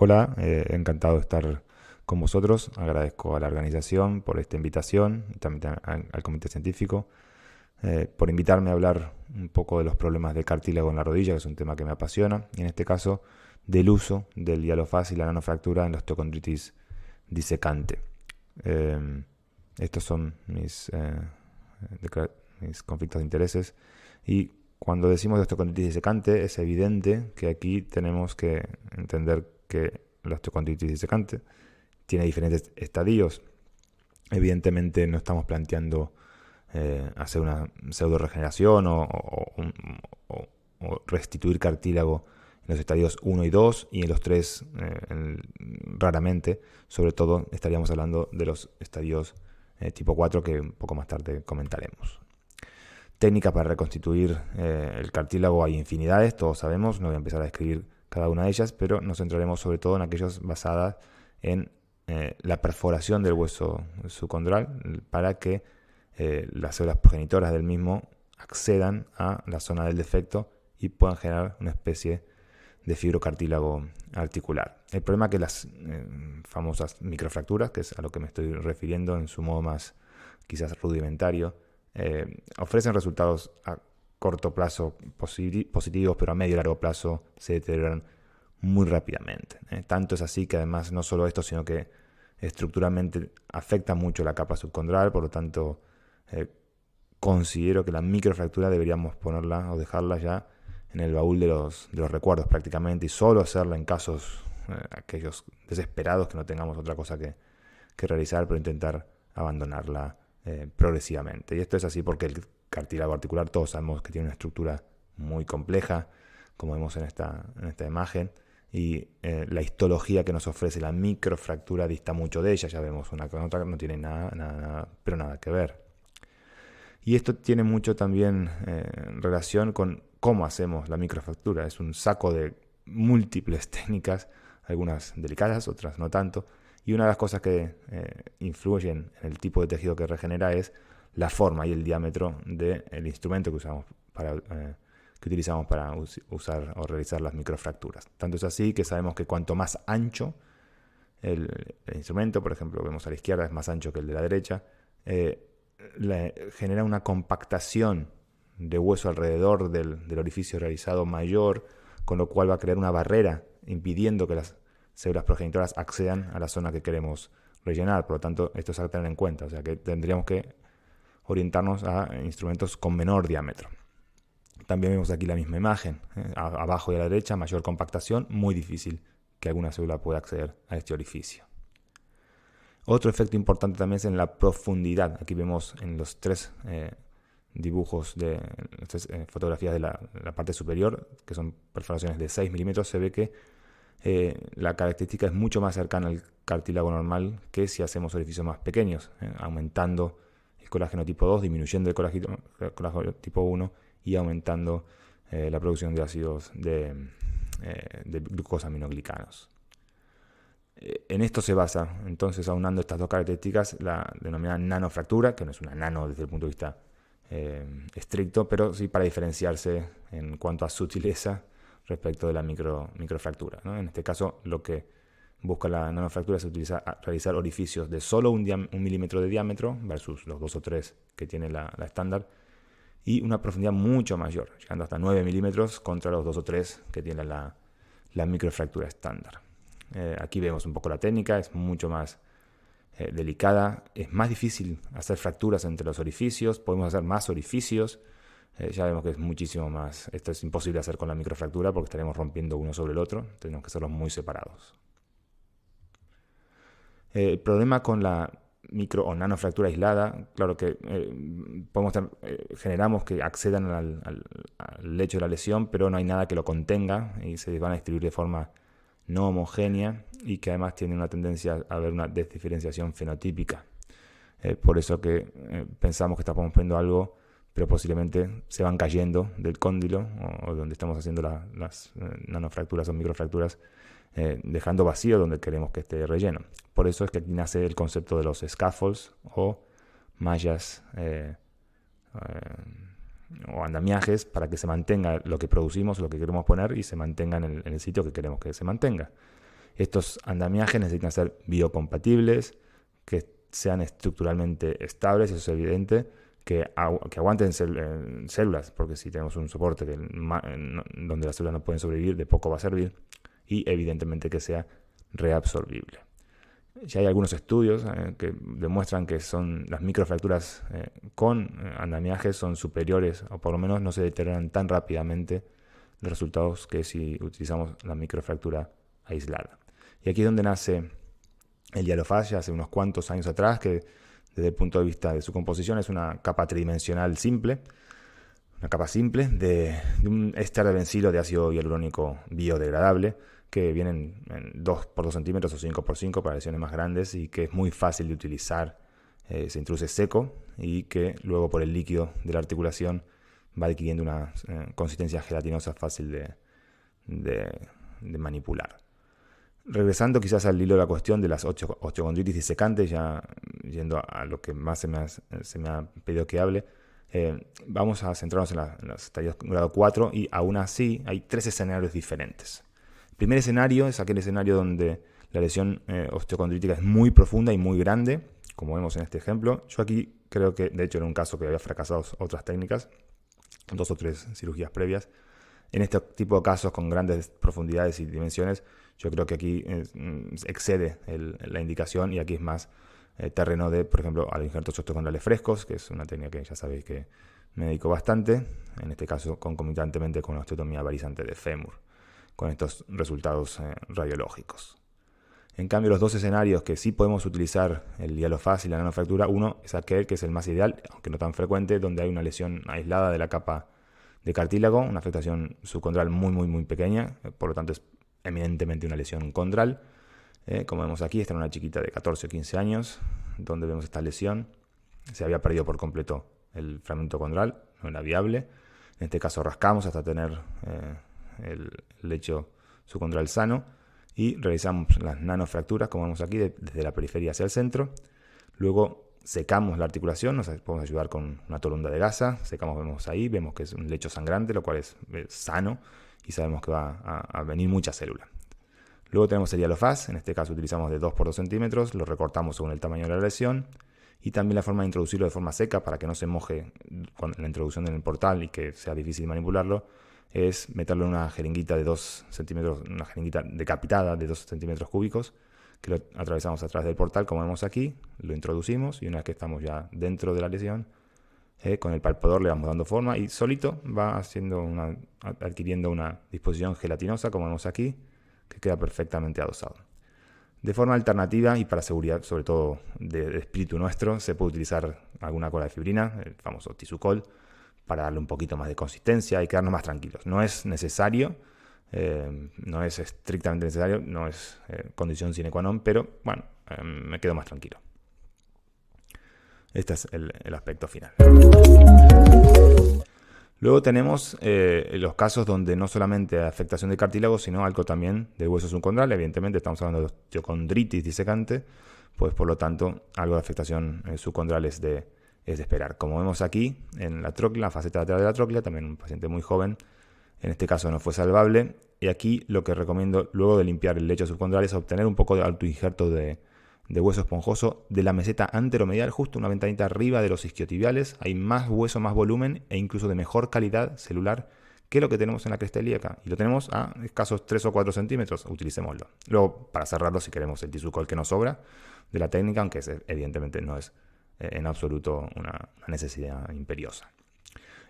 Hola, encantado de estar con vosotros. Agradezco a la organización por esta invitación, y también al comité científico, por invitarme a hablar un poco de los problemas de cartílago en la rodilla, que es un tema que me apasiona, y en este caso del uso del hialofas y la nanofractura en la osteocondritis disecante. Eh, Estos son mis conflictos de intereses, y cuando decimos osteocondritis disecante es evidente que aquí tenemos que entender que la osteocondritis disecante tiene diferentes estadios. Evidentemente no estamos planteando hacer una pseudo regeneración o- o restituir cartílago en los estadios 1 y 2 y en los 3 raramente. Sobre todo estaríamos hablando de los estadios tipo 4 que un poco más tarde comentaremos. Técnicas para reconstituir el cartílago hay infinidades, todos sabemos, no voy a empezar a describir cada una de ellas, pero nos centraremos sobre todo en aquellas basadas en la perforación del hueso subcondral para que las células progenitoras del mismo accedan a la zona del defecto y puedan generar una especie de fibrocartílago articular. El problema es que las famosas microfracturas, que es a lo que me estoy refiriendo en su modo más quizás rudimentario, ofrecen resultados a corto plazo positivos, pero a medio y largo plazo se deterioran muy rápidamente. Tanto es así que además no solo esto, sino que estructuralmente afecta mucho la capa subcondral, por lo tanto eh, considero que la microfractura deberíamos ponerla o dejarla ya en el baúl de los recuerdos prácticamente y solo hacerla en casos aquellos desesperados que no tengamos otra cosa que realizar, pero intentar abandonarla progresivamente. Y esto es así porque el cartílago articular todos sabemos que tiene una estructura muy compleja, como vemos en esta imagen, y la histología que nos ofrece la microfractura dista mucho de ella. Ya vemos una con otra, no tiene pero nada que ver. Y esto tiene mucho también relación con cómo hacemos la microfractura. Es un saco de múltiples técnicas, algunas delicadas, otras no tanto. Y una de las cosas que influyen en el tipo de tejido que regenera es la forma y el diámetro del instrumento que usamos que utilizamos para usar o realizar las microfracturas. Tanto es así que sabemos que cuanto más ancho el instrumento, por ejemplo, vemos a la izquierda, es más ancho que el de la derecha, genera una compactación de hueso alrededor del orificio realizado mayor, con lo cual va a crear una barrera impidiendo que las células progenitoras accedan a la zona que queremos rellenar. Por lo tanto, esto es algo a tener en cuenta. O sea que tendríamos que orientarnos a instrumentos con menor diámetro. También vemos aquí la misma imagen. Abajo y a la derecha, mayor compactación, muy difícil que alguna célula pueda acceder a este orificio. Otro efecto importante también es en la profundidad. Aquí vemos en los tres dibujos de fotografías de la parte superior, que son perforaciones de 6 milímetros, se ve que la característica es mucho más cercana al cartílago normal que si hacemos orificios más pequeños, aumentando el colágeno tipo 2, disminuyendo el colágeno tipo 1 y aumentando la producción de ácidos de glucosaminoglicanos. En esto se basa, entonces, aunando estas dos características, la denominada nanofractura, que no es una nano desde el punto de vista estricto, pero sí para diferenciarse en cuanto a sutileza respecto de la microfractura, ¿no? En este caso, lo que busca la nanofractura es realizar orificios de solo un milímetro de diámetro versus los 2 o 3 que tiene la estándar, y una profundidad mucho mayor, llegando hasta 9 milímetros contra los 2 o 3 que tiene la microfractura estándar. Aquí vemos un poco la técnica, es mucho más delicada, es más difícil hacer fracturas entre los orificios, podemos hacer más orificios, ya vemos que es muchísimo más, esto es imposible hacer con la microfractura porque estaremos rompiendo uno sobre el otro, tenemos que hacerlos muy separados. El problema con la micro o nanofractura aislada, claro que generamos que accedan al lecho de la lesión, pero no hay nada que lo contenga y se van a distribuir de forma no homogénea y que además tiene una tendencia a haber una desdiferenciación fenotípica. Por eso que pensamos que estamos poniendo algo, pero posiblemente se van cayendo del cóndilo o donde estamos haciendo las nanofracturas o microfracturas, dejando vacío donde queremos que esté relleno. Por eso es que aquí nace el concepto de los scaffolds o mallas o andamiajes para que se mantenga lo que producimos, lo que queremos poner y se mantenga en el sitio que queremos que se mantenga. Estos andamiajes necesitan ser biocompatibles, que sean estructuralmente estables, eso es evidente, que aguanten células, porque si tenemos un soporte donde las células no pueden sobrevivir, de poco va a servir, y evidentemente que sea reabsorbible. Ya hay algunos estudios que demuestran que las microfracturas con andamiajes son superiores, o por lo menos no se deterioran tan rápidamente los resultados que si utilizamos la microfractura aislada. Y aquí es donde nace el Hyalofast, ya hace unos cuantos años atrás, que desde el punto de vista de su composición es una capa tridimensional simple, una capa simple de un éster de bencilo de ácido hialurónico biodegradable, que vienen en 2x2 centímetros o 5x5 para lesiones más grandes, y que es muy fácil de utilizar, se introduce seco y que luego por el líquido de la articulación va adquiriendo una consistencia gelatinosa fácil de manipular. Regresando quizás al hilo de la cuestión de las osteocondritis disecantes, ya yendo a lo que más se me ha pedido que hable, vamos a centrarnos en los estadios grado 4, y aún así hay 3 escenarios diferentes. El primer escenario es aquel escenario donde la lesión osteocondrítica es muy profunda y muy grande, como vemos en este ejemplo. Yo aquí creo que, de hecho, era un caso que había fracasado otras técnicas, 2 o 3 cirugías previas. En este tipo de casos con grandes profundidades y dimensiones, yo creo que aquí excede la indicación, y aquí es más terreno de, por ejemplo, a los injertos osteocondrales frescos, que es una técnica que ya sabéis que me dedico bastante, en este caso concomitantemente con la osteotomía varizante de fémur, con estos resultados radiológicos. En cambio, los 2 escenarios que sí podemos utilizar el Hyalofast y la nanofractura, uno es aquel que es el más ideal, aunque no tan frecuente, donde hay una lesión aislada de la capa de cartílago, una afectación subcondral muy pequeña, por lo tanto es eminentemente una lesión condral. Como vemos aquí, está en una chiquita de 14 o 15 años, donde vemos esta lesión. Se había perdido por completo el fragmento condral, no era viable. En este caso rascamos hasta tener el lecho subcondral sano, y realizamos las nanofracturas, como vemos aquí, desde la periferia hacia el centro. Luego secamos la articulación, nos podemos ayudar con una tolunda de gasa, secamos, vemos que es un lecho sangrante, lo cual es sano, y sabemos que va a venir mucha célula. Luego tenemos el Hyalofast, en este caso utilizamos de 2x2 centímetros, lo recortamos según el tamaño de la lesión, y también la forma de introducirlo de forma seca para que no se moje con la introducción en el portal y que sea difícil manipularlo, es meterlo en una jeringuita de 2 centímetros, una jeringuita decapitada de 2 centímetros cúbicos, que lo atravesamos a través del portal, como vemos aquí, lo introducimos, y una vez que estamos ya dentro de la lesión, con el palpador le vamos dando forma, y solito va adquiriendo una disposición gelatinosa, como vemos aquí, que queda perfectamente adosado. De forma alternativa, y para seguridad sobre todo de espíritu nuestro, se puede utilizar alguna cola de fibrina, el famoso Tissucol, para darle un poquito más de consistencia y quedarnos más tranquilos. No es necesario, no es estrictamente necesario, no es condición sine qua non, pero bueno, me quedo más tranquilo. Este es el aspecto final. Luego tenemos los casos donde no solamente hay afectación de cartílago, sino algo también del hueso subcondral. Evidentemente estamos hablando de osteocondritis disecante, pues por lo tanto algo de afectación subcondral es de esperar. Como vemos aquí en la tróclea, la faceta lateral de la tróclea, también un paciente muy joven, en este caso no fue salvable, y aquí lo que recomiendo luego de limpiar el lecho subcondral es obtener un poco de autoinjerto de hueso esponjoso de la meseta anteromedial, justo una ventanita arriba de los isquiotibiales. Hay más hueso, más volumen e incluso de mejor calidad celular que lo que tenemos en la cresta ilíaca, y lo tenemos a escasos 3 o 4 centímetros, utilicémoslo. Luego, para cerrarlo, si queremos el Tissucol que nos sobra de la técnica, aunque evidentemente no es en absoluto una necesidad imperiosa.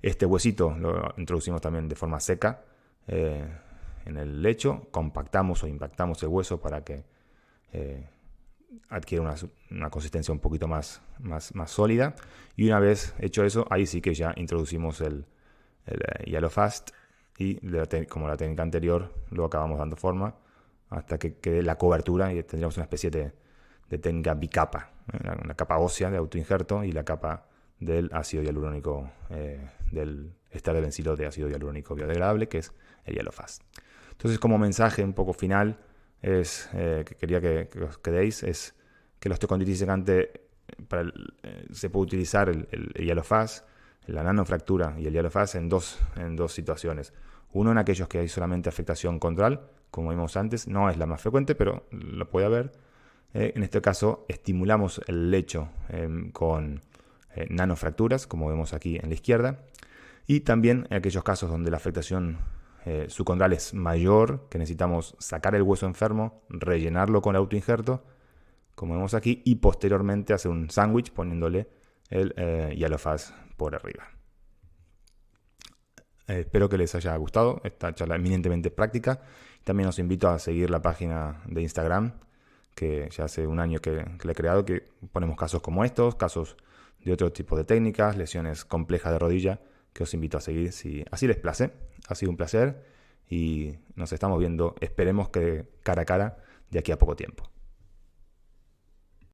Este huesito lo introducimos también de forma seca en el lecho, compactamos o impactamos el hueso para que adquiera una consistencia un poquito más sólida, y una vez hecho eso, ahí sí que ya introducimos el Hyalofast, y como la técnica anterior lo acabamos dando forma hasta que quede la cobertura, y tendríamos una especie de técnica bicapa, una capa ósea de autoinjerto y la capa del ácido hialurónico, del éster de bencilo de ácido hialurónico biodegradable, que es el Hyalofast. Entonces, como mensaje un poco final, que quería que os quedéis, es que la osteocondritis disecante se puede utilizar el Hyalofast, la nanofractura y el Hyalofast en dos situaciones. Uno en aquellos que hay solamente afectación condral, como vimos antes, no es la más frecuente, pero lo puede haber. En este caso, estimulamos el lecho con nanofracturas, como vemos aquí en la izquierda. Y también en aquellos casos donde la afectación subcondral es mayor, que necesitamos sacar el hueso enfermo, rellenarlo con el autoinjerto, como vemos aquí, y posteriormente hacer un sándwich poniéndole el Hyalofast por arriba. Espero que les haya gustado esta charla eminentemente práctica. También os invito a seguir la página de Instagram, que ya hace un año que la he creado, que ponemos casos como estos, casos de otro tipo de técnicas, lesiones complejas de rodilla, que os invito a seguir si así les place. Ha sido un placer y nos estamos viendo, esperemos que cara a cara, de aquí a poco tiempo.